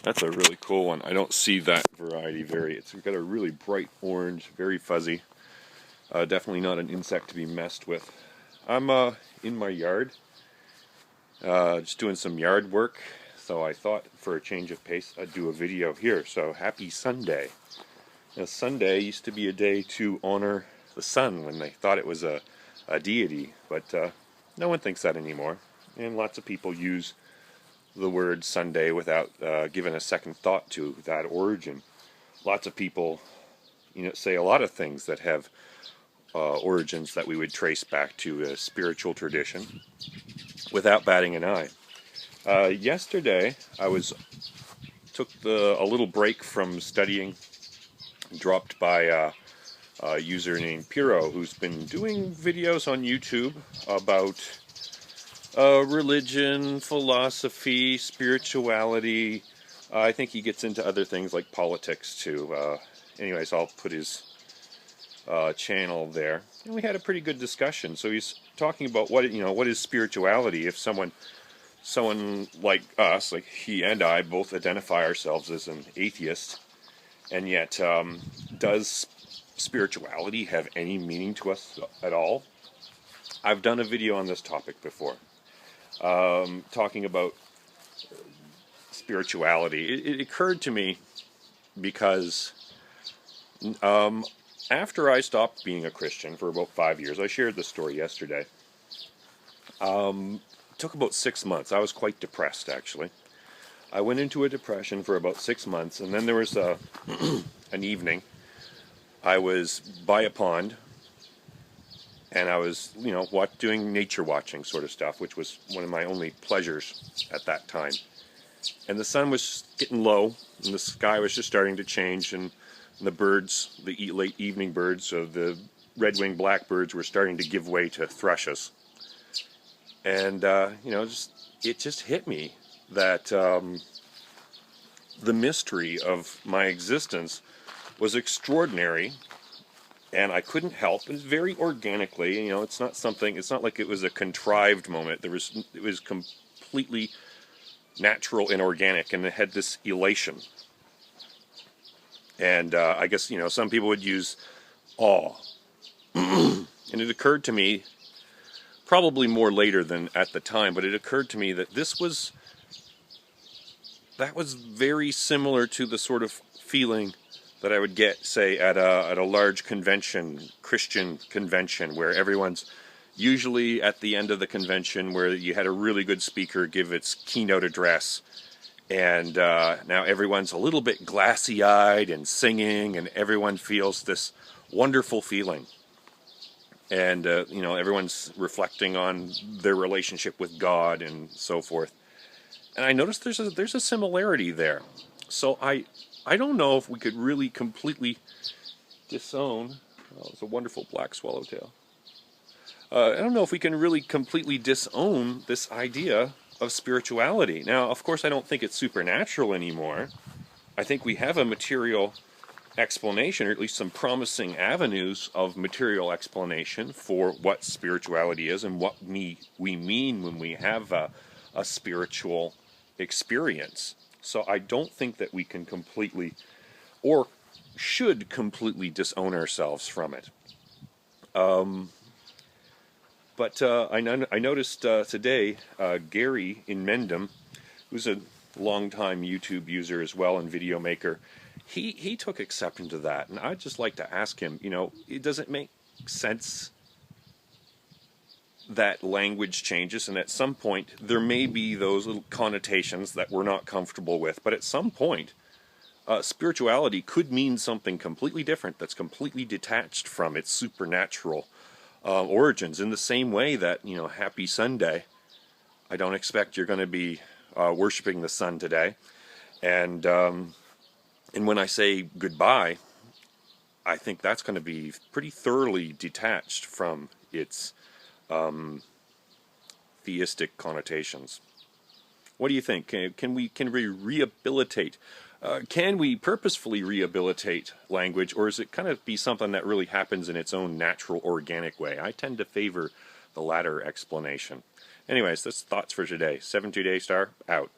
That's a really cool one. I don't see that variety it's got a really bright orange, very fuzzy. Definitely not an insect to be messed with. I'm in my yard, just doing some yard work, so I thought for a change of pace I'd do a video here. So happy Sunday. Now, Sunday used to be a day to honor the sun when they thought it was a deity, but no one thinks that anymore, and lots of people use the word Sunday without giving a second thought to that origin. Lots of people, say a lot of things that have origins that we would trace back to a spiritual tradition without batting an eye. Yesterday, I took a little break from studying, dropped by a user named Piro, who's been doing videos on YouTube about religion, philosophy, spirituality. I think he gets into other things like politics too. Anyways, I'll put his channel there. And we had a pretty good discussion. So he's talking about what is spirituality. If someone like us, like he and I, both identify ourselves as an atheist, and yet does spirituality have any meaning to us at all? I've done a video on this topic before. Talking about spirituality. It occurred to me because after I stopped being a Christian for about 5 years, I shared this story yesterday. It took about 6 months. I was quite depressed, actually. I went into a depression for about 6 months, and then there was an evening. I was by a pond, and I was, doing nature watching sort of stuff, which was one of my only pleasures at that time. And the sun was getting low, and the sky was just starting to change, and the birds, the late evening birds, the red-winged blackbirds were starting to give way to thrushes. And, it just hit me that the mystery of my existence was extraordinary. And I couldn't help, and very organically, it's not like it was a contrived moment. It was completely natural and organic, and it had this elation. And I guess, some people would use awe. And it occurred to me, probably more later than at the time, but it occurred to me that that was very similar to the sort of feeling that I would get, say, at a large convention, Christian convention, where everyone's usually at the end of the convention, where you had a really good speaker give its keynote address, and now everyone's a little bit glassy-eyed and singing, and everyone feels this wonderful feeling. And, everyone's reflecting on their relationship with God and so forth. And I noticed there's a similarity there. So I don't know if we could really completely disown... Oh, it's a wonderful black swallowtail. I don't know if we can really completely disown this idea of spirituality. Now, of course, I don't think it's supernatural anymore. I think we have a material explanation, or at least some promising avenues of material explanation for what spirituality is and what we mean when we have a spiritual experience. So I don't think that we can completely, or should completely, disown ourselves from it. But I noticed today, Gary in Mendham, who's a longtime YouTube user as well and video maker, he took exception to that. And I'd just like to ask him, does it make sense that language changes, and at some point there may be those little connotations that we're not comfortable with, but at some point spirituality could mean something completely different that's completely detached from its supernatural origins, in the same way that, happy Sunday, I don't expect you're going to be worshiping the sun today, and when I say goodbye, I think that's going to be pretty thoroughly detached from its theistic connotations. What do you think? Can we rehabilitate? Can we purposefully rehabilitate language, or is it kind of be something that really happens in its own natural, organic way? I tend to favor the latter explanation. Anyways, that's thoughts for today. 72 Day Star, out.